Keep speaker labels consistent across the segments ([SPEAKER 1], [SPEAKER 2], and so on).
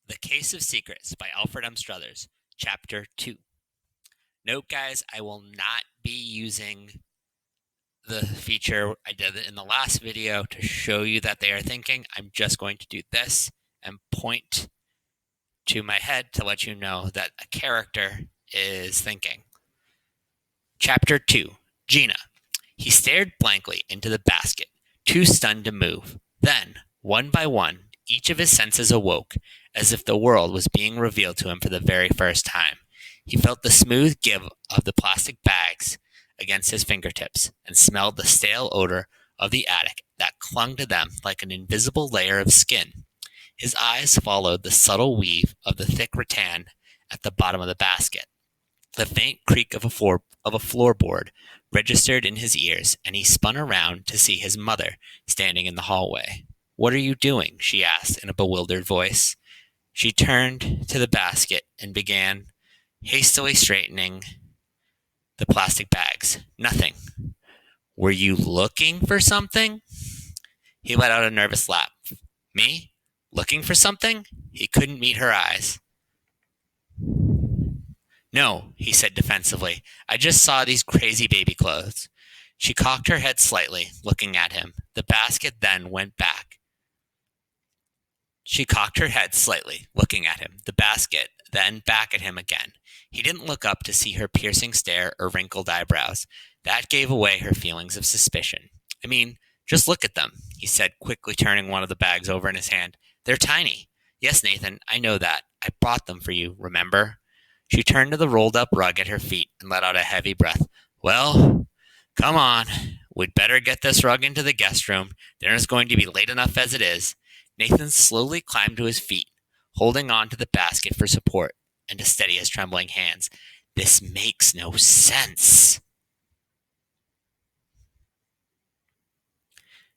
[SPEAKER 1] The Case of Secrets by Alfred M. Struthers, Chapter 2. Note, guys, I will not be using the feature I did in the last video to show you that they are thinking. I'm just going to do this and point to my head to let you know that a character is thinking. Chapter 2. Gina. He stared blankly into the basket, too stunned to move. Then, one by one, each of his senses awoke, as if the world was being revealed to him for the very first time. He felt the smooth give of the plastic bags against his fingertips, and smelled the stale odor of the attic that clung to them like an invisible layer of skin. His eyes followed the subtle weave of the thick rattan at the bottom of the basket. The faint creak of a floorboard registered in his ears, and he spun around to see his mother standing in the hallway. "What are you doing?" she asked in a bewildered voice. She turned to the basket and began hastily straightening the plastic bags. "Nothing." "Were you looking for something?" He let out a nervous laugh. "Me? Looking for something?" He couldn't meet her eyes. "No," he said defensively. "I just saw these crazy baby clothes." She cocked her head slightly, looking at him. The basket then went back. She cocked her head slightly, looking at him. The basket then back at him again. He didn't look up to see her piercing stare or wrinkled eyebrows. That gave away her feelings of suspicion. "I mean, just look at them," he said, quickly turning one of the bags over in his hand. "They're tiny." "Yes, Nathan, I know that. I brought them for you, remember?" She turned to the rolled-up rug at her feet and let out a heavy breath. "Well, come on. We'd better get this rug into the guest room. Dinner's going to be late enough as it is." Nathan slowly climbed to his feet, holding on to the basket for support and to steady his trembling hands. "This makes no sense."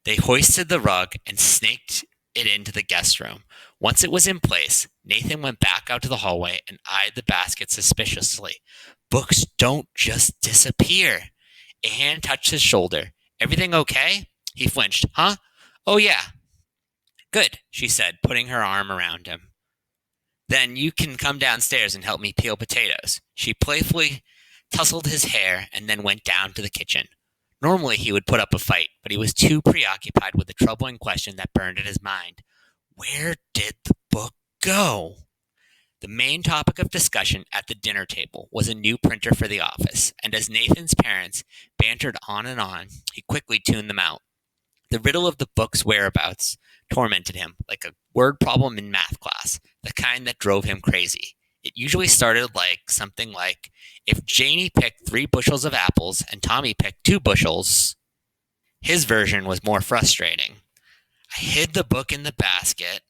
[SPEAKER 1] They hoisted the rug and snaked it into the guest room. Once it was in place, Nathan went back out to the hallway and eyed the basket suspiciously. Books don't just disappear. A hand touched his shoulder. "Everything okay?" He flinched. "Huh? Oh, yeah. Good," she said, putting her arm around him. "Then you can come downstairs and help me peel potatoes." She playfully tousled his hair and then went down to the kitchen. Normally he would put up a fight, but he was too preoccupied with the troubling question that burned at his mind. Where did the book go? The main topic of discussion at the dinner table was a new printer for the office, and as Nathan's parents bantered on, he quickly tuned them out. The riddle of the book's whereabouts tormented him like a word problem in math class, the kind that drove him crazy. It usually started like something like, if Janie picked 3 bushels of apples and Tommy picked 2 bushels. His version was more frustrating. "I hid the book in the basket."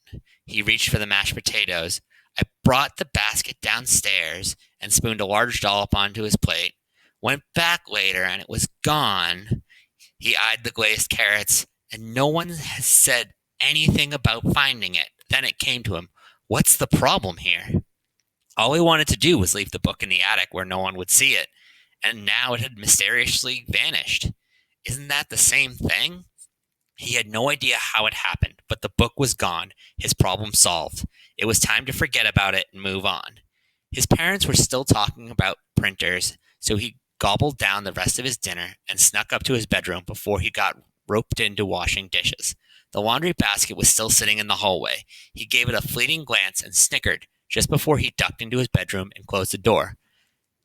[SPEAKER 1] He reached for the mashed potatoes. "I brought the basket downstairs and spooned a large dollop onto his plate. Went back later and it was gone." He eyed the glazed carrots, and no one has said anything about finding it. Then it came to him. What's the problem here? All he wanted to do was leave the book in the attic where no one would see it, and now it had mysteriously vanished. Isn't that the same thing? He had no idea how it happened, but the book was gone, his problem solved. It was time to forget about it and move on. His parents were still talking about printers, so he gobbled down the rest of his dinner and snuck up to his bedroom before he got roped into washing dishes. The laundry basket was still sitting in the hallway. He gave it a fleeting glance and snickered just before he ducked into his bedroom and closed the door.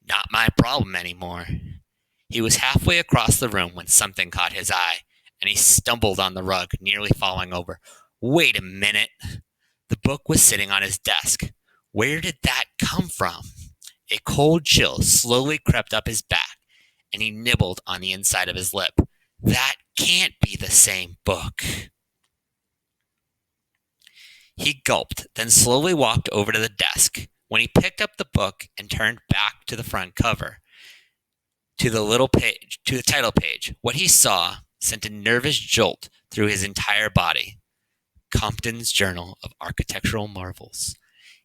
[SPEAKER 1] Not my problem anymore. He was halfway across the room when something caught his eye, and he stumbled on the rug, nearly falling over. Wait a minute. The book was sitting on his desk. Where did that come from? A cold chill slowly crept up his back, and he nibbled on the inside of his lip. That can't be the same book. He gulped, then slowly walked over to the desk. When he picked up the book and turned back to the front cover, to the title page, what he saw sent a nervous jolt through his entire body. Compton's Journal of Architectural Marvels.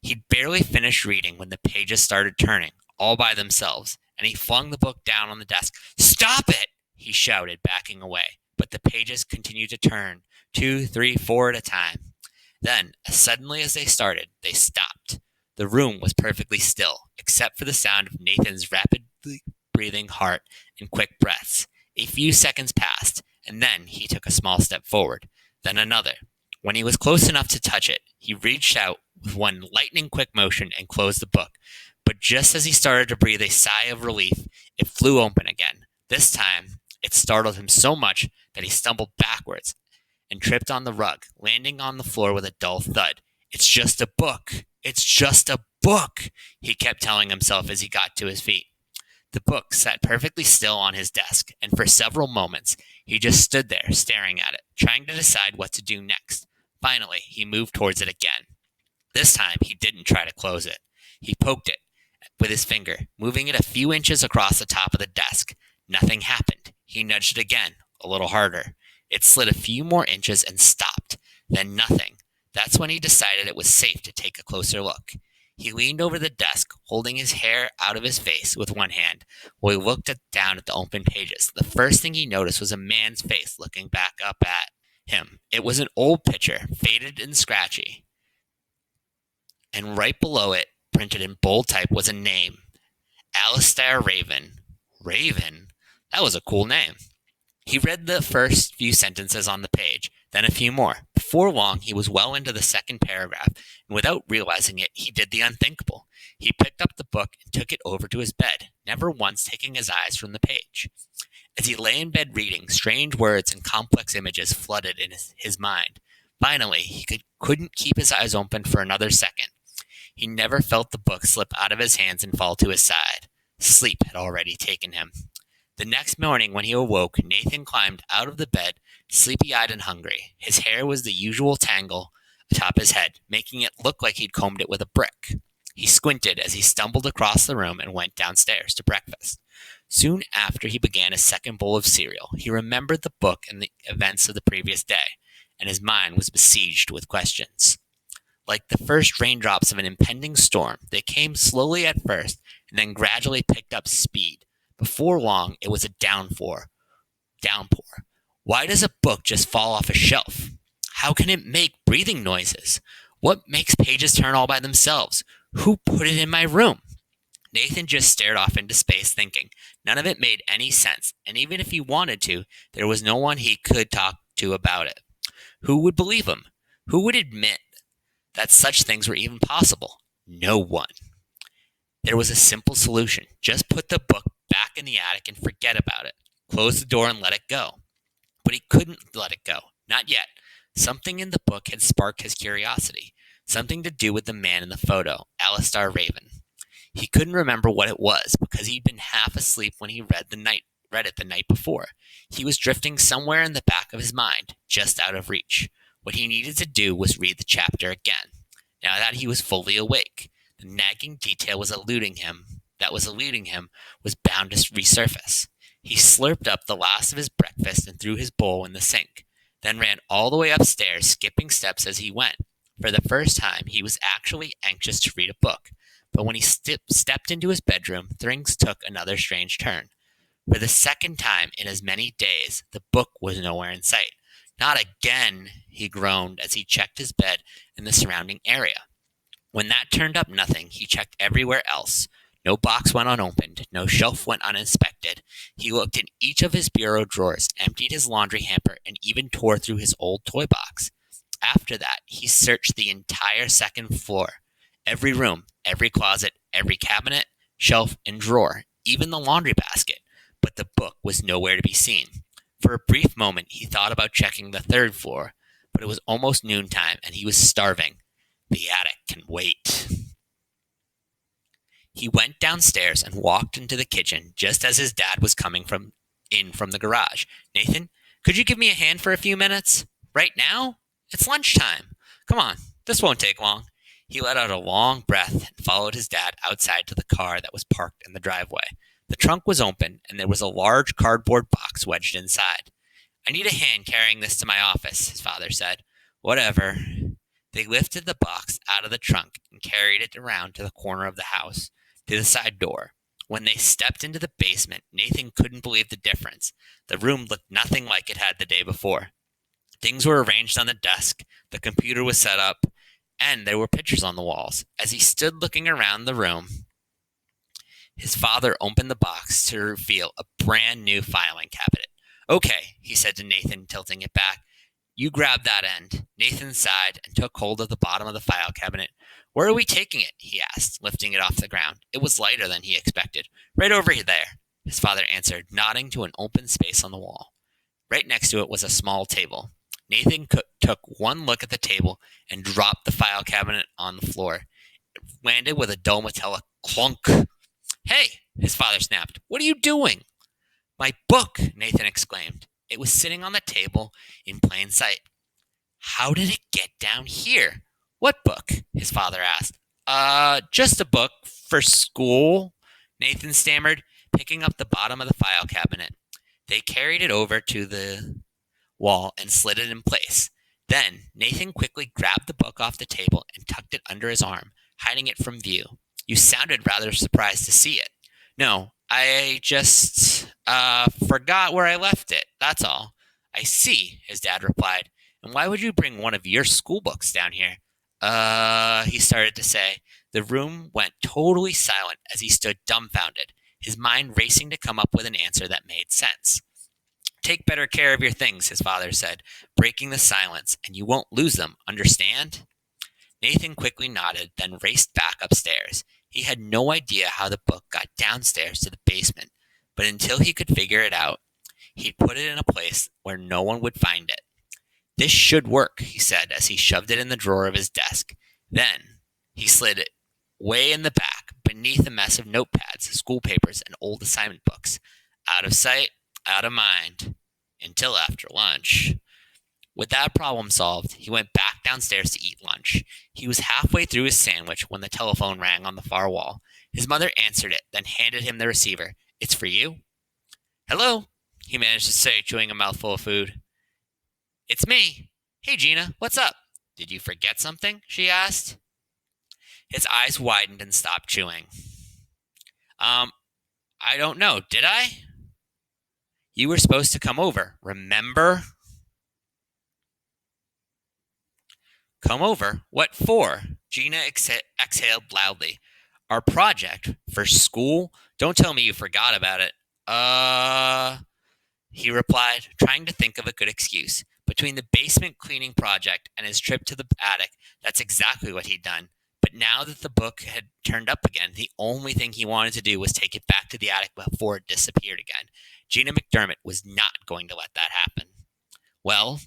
[SPEAKER 1] He'd barely finished reading when the pages started turning, all by themselves, and he flung the book down on the desk. "Stop it!" he shouted, backing away. But the pages continued to turn, 2, 3, 4 at a time. Then, as suddenly as they started, they stopped. The room was perfectly still, except for the sound of Nathan's rapidly breathing heart and quick breaths. A few seconds passed, and then he took a small step forward, then another. When he was close enough to touch it, he reached out with one lightning quick motion and closed the book. But just as he started to breathe a sigh of relief, it flew open again. This time, it startled him so much that he stumbled backwards and tripped on the rug, landing on the floor with a dull thud. It's just a book. It's just a book, he kept telling himself as he got to his feet. The book sat perfectly still on his desk, and for several moments he just stood there staring at it, trying to decide what to do next. Finally, he moved towards it again. This time, he didn't try to close it. He poked it with his finger, moving it a few inches across the top of the desk. Nothing happened. He nudged it again, a little harder. It slid a few more inches and stopped. Then nothing. That's when he decided it was safe to take a closer look. He leaned over the desk, holding his hair out of his face with one hand, while he looked down at the open pages. The first thing he noticed was a man's face looking back up at him. It was an old picture, faded and scratchy. And right below it, printed in bold type, was a name. Alistair Raven. Raven? That was a cool name. He read the first few sentences on the page, then a few more. Before long, he was well into the second paragraph, and without realizing it, he did the unthinkable. He picked up the book and took it over to his bed, never once taking his eyes from the page. As he lay in bed reading, strange words and complex images flooded in his mind. Finally, he couldn't keep his eyes open for another second. He never felt the book slip out of his hands and fall to his side. Sleep had already taken him. The next morning, when he awoke, Nathan climbed out of the bed, sleepy-eyed and hungry. His hair was the usual tangle atop his head, making it look like he'd combed it with a brick. He squinted as he stumbled across the room and went downstairs to breakfast. Soon after he began his second bowl of cereal, he remembered the book and the events of the previous day, and his mind was besieged with questions. Like the first raindrops of an impending storm, they came slowly at first and then gradually picked up speed. Before long, it was a downpour. Why does a book just fall off a shelf? How can it make breathing noises? What makes pages turn all by themselves? Who put it in my room? Nathan just stared off into space, thinking. None of it made any sense, and even if he wanted to, there was no one he could talk to about it. Who would believe him? Who would admit that such things were even possible? No one. There was a simple solution. Just put the book back in the attic and forget about it. Close the door and let it go. But he couldn't let it go. Not yet. Something in the book had sparked his curiosity. Something to do with the man in the photo, Alistair Raven. He couldn't remember what it was because he'd been half asleep when he read it the night before. He was drifting somewhere in the back of his mind, just out of reach. What he needed to do was read the chapter again. Now that he was fully awake, the nagging detail was eluding him was bound to resurface. He slurped up the last of his breakfast and threw his bowl in the sink, then ran all the way upstairs, skipping steps as he went. For the first time, he was actually anxious to read a book, but when he stepped into his bedroom, things took another strange turn. For the second time in as many days, the book was nowhere in sight. Not again, he groaned as he checked his bed and the surrounding area. When that turned up nothing, he checked everywhere else. No box went unopened, no shelf went uninspected. He looked in each of his bureau drawers, emptied his laundry hamper, and even tore through his old toy box. After that, he searched the entire second floor. Every room, every closet, every cabinet, shelf, and drawer, even the laundry basket. But the book was nowhere to be seen. For a brief moment, he thought about checking the third floor, but it was almost noontime, and he was starving. The attic can wait. He went downstairs and walked into the kitchen just as his dad was coming in from the garage. Nathan, could you give me a hand for a few minutes? Right now? It's lunchtime. Come on, this won't take long. He let out a long breath and followed his dad outside to the car that was parked in the driveway. The trunk was open, and there was a large cardboard box wedged inside. I need a hand carrying this to my office, his father said. Whatever. They lifted the box out of the trunk and carried it around to the corner of the house, to the side door. When they stepped into the basement, Nathan couldn't believe the difference. The room looked nothing like it had the day before. Things were arranged on the desk, the computer was set up, and there were pictures on the walls. As he stood looking around the room, his father opened the box to reveal a brand new filing cabinet. Okay, he said to Nathan, tilting it back. You grab that end. Nathan sighed and took hold of the bottom of the file cabinet. Where are we taking it? He asked, lifting it off the ground. It was lighter than he expected. Right over there, his father answered, nodding to an open space on the wall. Right next to it was a small table. Nathan took one look at the table and dropped the file cabinet on the floor. It landed with a dull metallic clunk. Hey, his father snapped. What are you doing? My book, Nathan exclaimed. It was sitting on the table in plain sight. How did it get down here? What book? His father asked. Just a book for school, Nathan stammered, picking up the bottom of the file cabinet. They carried it over to the wall and slid it in place. Then Nathan quickly grabbed the book off the table and tucked it under his arm, hiding it from view. You sounded rather surprised to see it. No, I just forgot where I left it, that's all. I see, his dad replied. And why would you bring one of your school books down here? He started to say. The room went totally silent as he stood dumbfounded, his mind racing to come up with an answer that made sense. Take better care of your things, his father said, breaking the silence, and you won't lose them, understand? Nathan quickly nodded, then raced back upstairs. He had no idea how the book got downstairs to the basement, but until he could figure it out, he'd put it in a place where no one would find it. This should work, he said as he shoved it in the drawer of his desk. Then he slid it way in the back, beneath a mess of notepads, school papers, and old assignment books. Out of sight, out of mind, until after lunch. With that problem solved, he went back downstairs to eat lunch. He was halfway through his sandwich when the telephone rang on the far wall. His mother answered it, then handed him the receiver. It's for you? Hello, he managed to say, chewing a mouthful of food. It's me. Hey, Gina, what's up? Did you forget something? She asked. His eyes widened and stopped chewing. I don't know, did I? You were supposed to come over, remember? Come over? What for? Gina exhaled loudly. Our project for school? Don't tell me you forgot about it. He replied, trying to think of a good excuse. Between the basement cleaning project and his trip to the attic, that's exactly what he'd done. But now that the book had turned up again, the only thing he wanted to do was take it back to the attic before it disappeared again. Gina McDermott was not going to let that happen. Well,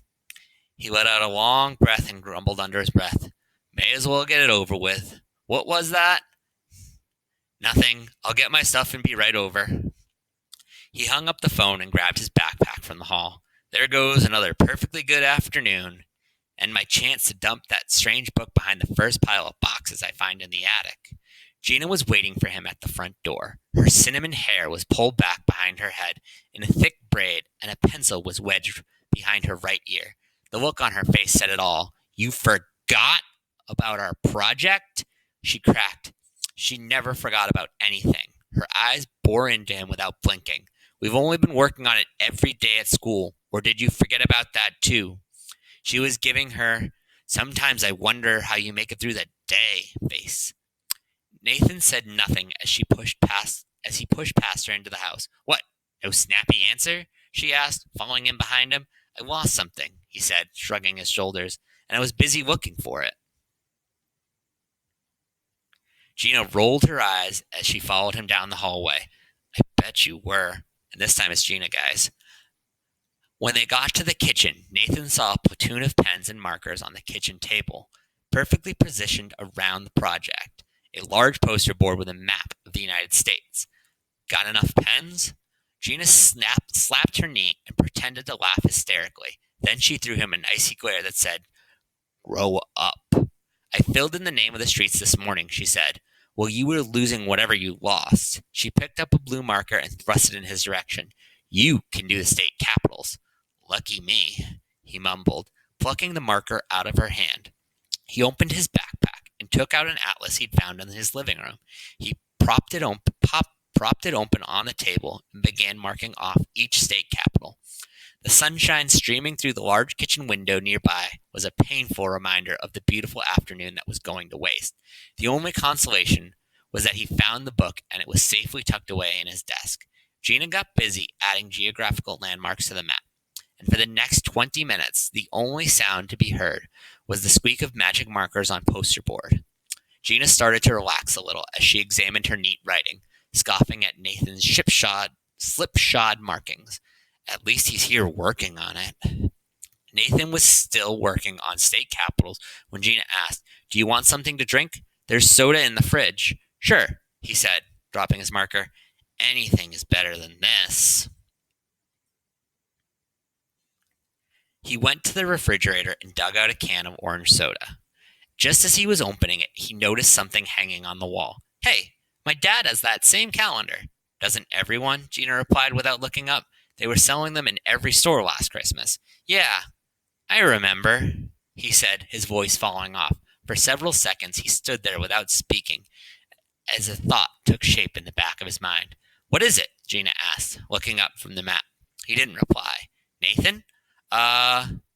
[SPEAKER 1] he let out a long breath and grumbled under his breath. May as well get it over with. What was that? Nothing. I'll get my stuff and be right over. He hung up the phone and grabbed his backpack from the hall. There goes another perfectly good afternoon, and my chance to dump that strange book behind the first pile of boxes I find in the attic. Gina was waiting for him at the front door. Her cinnamon hair was pulled back behind her head in a thick braid, and a pencil was wedged behind her right ear. The look on her face said it all. You forgot about our project? She cracked. She never forgot about anything. Her eyes bore into him without blinking. We've only been working on it every day at school. Or did you forget about that too? She was giving her, sometimes I wonder how you make it through the day face. Nathan said nothing as he pushed past her into the house. What? No snappy answer? She asked, following in behind him. I lost something, he said, shrugging his shoulders, and I was busy looking for it. Gina rolled her eyes as she followed him down the hallway. I bet you were. And this time it's Gina, guys. When they got to the kitchen, Nathan saw a platoon of pens and markers on the kitchen table, perfectly positioned around the project. A large poster board with a map of the United States. Got enough pens? Gina slapped her knee and pretended to laugh hysterically. Then she threw him an icy glare that said, Grow up. I filled in the name of the streets this morning, she said. Well, you were losing whatever you lost. She picked up a blue marker and thrust it in his direction. You can do the state capitals. Lucky me, he mumbled, plucking the marker out of her hand. He opened his backpack and took out an atlas he'd found in his living room. He propped it open on the table and began marking off each state capital. The sunshine streaming through the large kitchen window nearby was a painful reminder of the beautiful afternoon that was going to waste. The only consolation was that he found the book and it was safely tucked away in his desk. Gina got busy adding geographical landmarks to the map, and for the next 20 minutes, the only sound to be heard was the squeak of magic markers on poster board. Gina started to relax a little as she examined her neat writing, scoffing at Nathan's slipshod markings. At least he's here working on it. Nathan was still working on state capitals when Gina asked, "Do you want something to drink? There's soda in the fridge." "Sure," he said, dropping his marker. "Anything is better than this." He went to the refrigerator and dug out a can of orange soda. Just as he was opening it, he noticed something hanging on the wall. "Hey, my dad has that same calendar." "Doesn't everyone?" Gina replied without looking up. "They were selling them in every store last Christmas." "Yeah, I remember," he said, his voice falling off. For several seconds he stood there without speaking, as a thought took shape in the back of his mind. "What is it?" Gina asked, looking up from the map. He didn't reply. "Nathan?"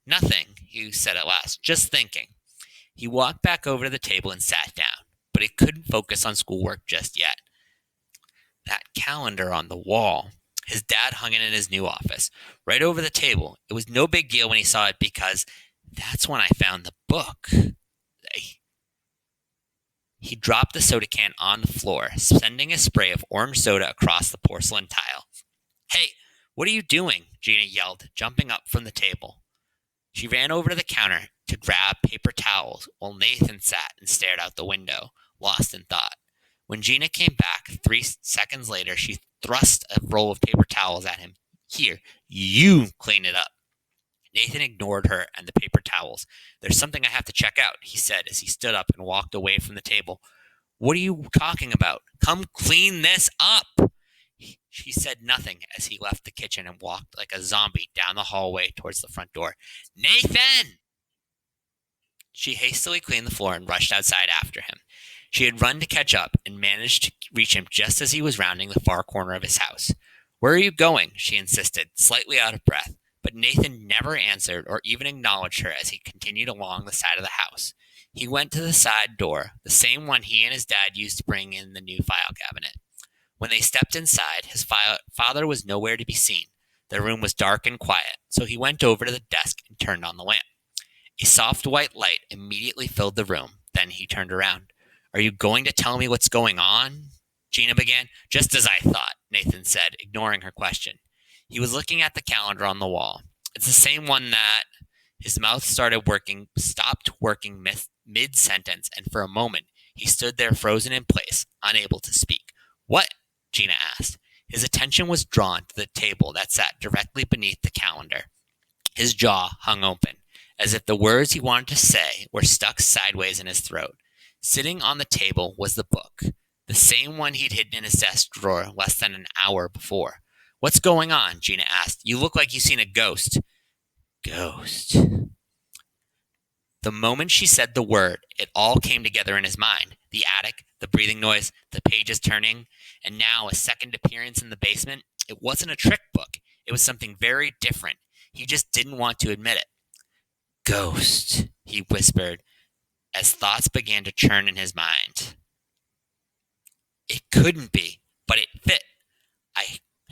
[SPEAKER 1] Nothing," he said at last. "Just thinking." He walked back over to the table and sat down, but he couldn't focus on schoolwork just yet. That calendar on the wall. His dad hung it in his new office, right over the table. It was no big deal when he saw it because that's when I found the book. He dropped the soda can on the floor, sending a spray of orange soda across the porcelain tile. "Hey, what are you doing?" Gina yelled, jumping up from the table. She ran over to the counter to grab paper towels while Nathan sat and stared out the window, lost in thought. When Gina came back 3 seconds later, she thrust a roll of paper towels at him. "Here, you clean it up." Nathan ignored her and the paper towels. "There's something I have to check out," he said as he stood up and walked away from the table. "What are you talking about? Come clean this up." She said nothing as he left the kitchen and walked like a zombie down the hallway towards the front door. "Nathan!" She hastily cleaned the floor and rushed outside after him. She had run to catch up and managed to reach him just as he was rounding the far corner of his house. "Where are you going?" she insisted, slightly out of breath, but Nathan never answered or even acknowledged her as he continued along the side of the house. He went to the side door, the same one he and his dad used to bring in the new file cabinet. When they stepped inside, his father was nowhere to be seen. The room was dark and quiet, so he went over to the desk and turned on the lamp. A soft white light immediately filled the room. Then he turned around. "Are you going to tell me what's going on?" Gina began. "Just as I thought," Nathan said, ignoring her question. He was looking at the calendar on the wall. "It's the same one that..." His mouth stopped working mid-sentence, and for a moment he stood there frozen in place, unable to speak. "What?" Gina asked. His attention was drawn to the table that sat directly beneath the calendar. His jaw hung open, as if the words he wanted to say were stuck sideways in his throat. Sitting on the table was the book, the same one he'd hidden in his desk drawer less than an hour before. "What's going on?" Gina asked. "You look like you've seen a ghost." Ghost. The moment she said the word, it all came together in his mind. The attic, the breathing noise, the pages turning, and now a second appearance in the basement. It wasn't a trick book. It was something very different. He just didn't want to admit it. "Ghost," he whispered as thoughts began to churn in his mind. It couldn't be, but it fit.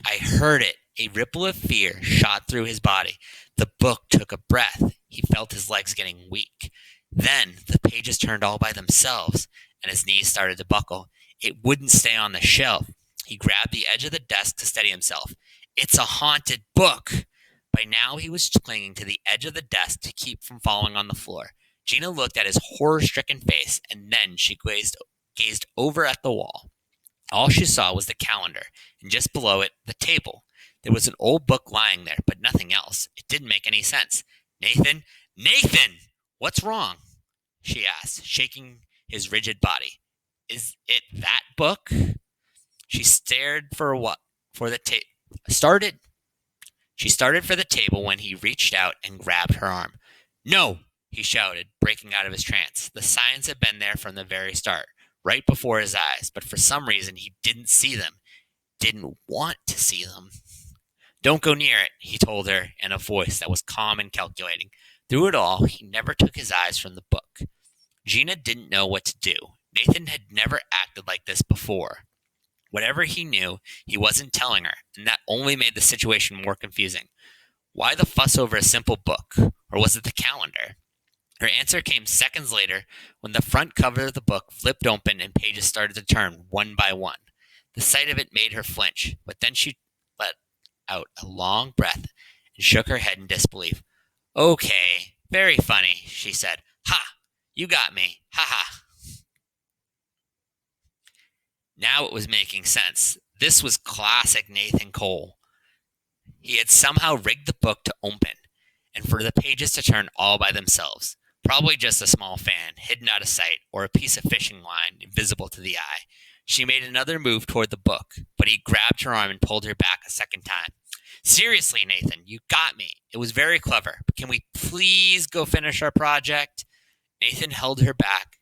[SPEAKER 1] I heard it. A ripple of fear shot through his body. The book took a breath. He felt his legs getting weak. Then the pages turned all by themselves, and his knees started to buckle. It wouldn't stay on the shelf. He grabbed the edge of the desk to steady himself. "It's a haunted book." By now he was clinging to the edge of the desk to keep from falling on the floor. Gina looked at his horror-stricken face, and then she gazed over at the wall. All she saw was the calendar, and just below it, the table. There was an old book lying there, but nothing else. It didn't make any sense. "Nathan! Nathan! What's wrong?" she asked, shaking his rigid body. "Is it that book?" She started for the table when he reached out and grabbed her arm. "No!" he shouted, breaking out of his trance. The signs had been there from the very start, right before his eyes, but for some reason he didn't see them, didn't want to see them. Don't go near it, he told her in a voice that was calm and calculating. Through it all, he never took his eyes from the book. Gina didn't know what to do. Nathan had never acted like this before. Whatever he knew, he wasn't telling her, and that only made the situation more confusing. Why the fuss over a simple book? Or was it the calendar? Her answer came seconds later when the front cover of the book flipped open and pages started to turn one by one. The sight of it made her flinch, but then she let out a long breath and shook her head in disbelief. Okay, very funny, she said. Ha! You got me. Ha ha. Now it was making sense. This was classic Nathan Cole. He had somehow rigged the book to open, and for the pages to turn all by themselves. Probably just a small fan, hidden out of sight, or a piece of fishing line invisible to the eye. She made another move toward the book, but he grabbed her arm and pulled her back a second time. Seriously, Nathan, you got me. It was very clever. But can we please go finish our project? Nathan held her back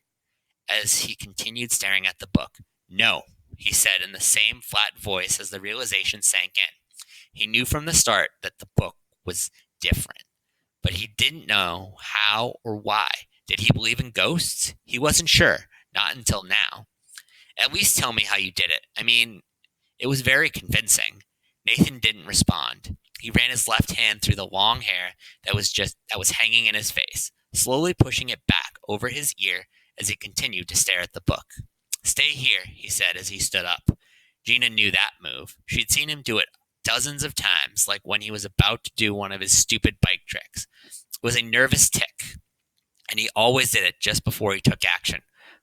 [SPEAKER 1] as he continued staring at the book. No, he said in the same flat voice as the realization sank in. He knew from the start that the book was different, but he didn't know how or why. Did he believe in ghosts? He wasn't sure, not until now. At least tell me how you did it. I mean, it was very convincing. Nathan didn't respond. He ran his left hand through the long hair that was hanging in his face, slowly pushing it back over his ear as he continued to stare at the book. Stay here, he said as he stood up. Gina knew that move. She'd seen him do it dozens of times, like when he was about to do one of his stupid bike tricks. It was a nervous tick, and he always did it just before he took action.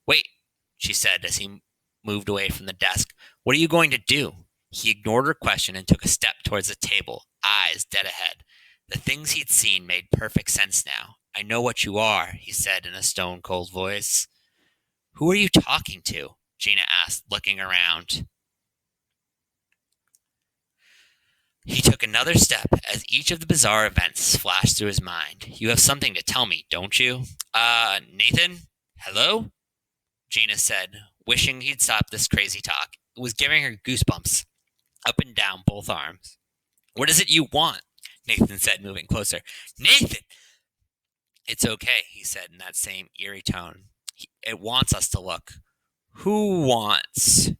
[SPEAKER 1] Wait, she said as he moved away from the desk. What are you going to do? He ignored her question and took a step towards the table, eyes dead ahead. The things he'd seen made perfect sense now. I know what you are, he said in a stone-cold voice. Who are you talking to? Gina asked, looking around. He took another step as each of the bizarre events flashed through his mind. You have something to tell me, don't you? Nathan? Hello? Gina said, wishing he'd stop this crazy talk. It was giving her goosebumps, up and down both arms. What is it you want? Nathan said, moving closer. Nathan! It's okay, he said in that same eerie tone. It wants us to look. Who wants?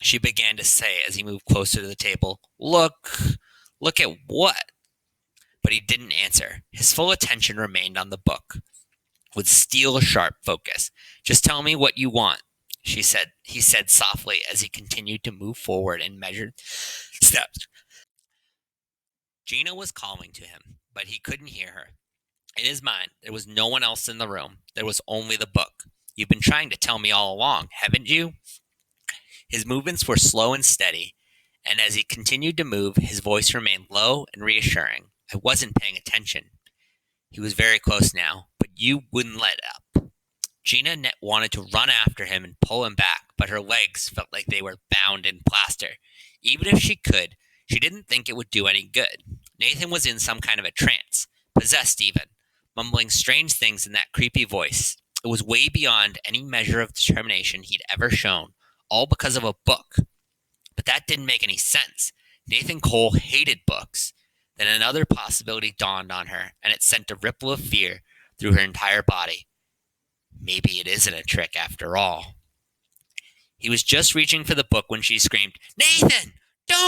[SPEAKER 1] She began to say as he moved closer to the table. Look at what? But he didn't answer. His full attention remained on the book, with steel-sharp focus. Just tell me what you want, he said softly as he continued to move forward in measured steps. Gina was calling to him, but he couldn't hear her. In his mind, there was no one else in the room. There was only the book. You've been trying to tell me all along, haven't you? His movements were slow and steady, and as he continued to move, his voice remained low and reassuring. I wasn't paying attention. He was very close now, but you wouldn't let up. Gina wanted to run after him and pull him back, but her legs felt like they were bound in plaster. Even if she could, she didn't think it would do any good. Nathan was in some kind of a trance, possessed even, mumbling strange things in that creepy voice. It was way beyond any measure of determination he'd ever shown, all because of a book. But that didn't make any sense. Nathan Cole hated books. Then another possibility dawned on her, and it sent a ripple of fear through her entire body. Maybe it isn't a trick after all. He was just reaching for the book when she screamed, Nathan, don't!